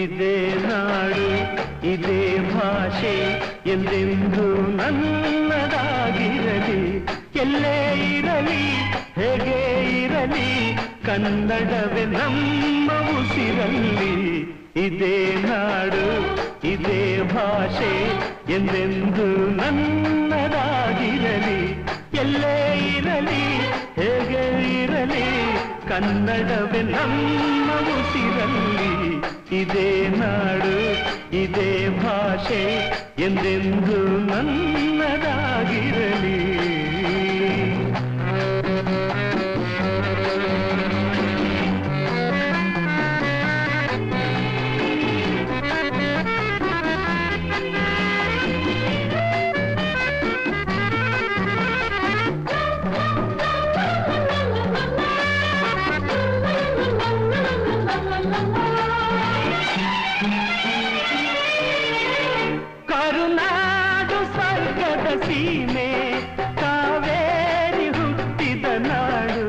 ಇದೇ ನಾಡು ಇದೇ ಭಾಷೆ ಎಂದೆಂದು ನನ್ನದಾಗಿರಲಿ. ಎಲ್ಲೇ ಇರಲಿ ಹೇಗೆ ಇರಲಿ ಕನ್ನಡವೇ ನಮ್ಮ ಉಸಿರಲ್ಲಿ. ಇದೇ ನಾಡು ಇದೇ ಭಾಷೆ ಎಂದೆಂದು ನನ್ನದಾಗಿರಲಿ. ಎಲ್ಲೇ ಇರಲಿ ಹೇಗೆ ಇರಲಿ ಕನ್ನಡವೇ ನಮ್ಮ ಉಸಿರಲ್ಲಿ. ಇದೇ ನಾಡು ಇದೇ ಭಾಷೆ ಎಂದೆಂದು ನನ್ನದಾಗಿರಲಿ. ಕರುನಾಡು ಸ್ವರ್ಗದ ಸೀಮೆ ಕಾವೇರಿ ಹುಟ್ಟಿದ ನಾಡು.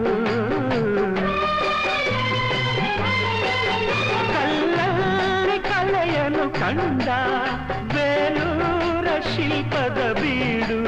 ಕಲ್ಲಲ್ಲಿ ಕಲೆಯನ್ನು ಕಂಡ ಬೇಲೂರ ಶಿಲ್ಪದ ಬೀಡು.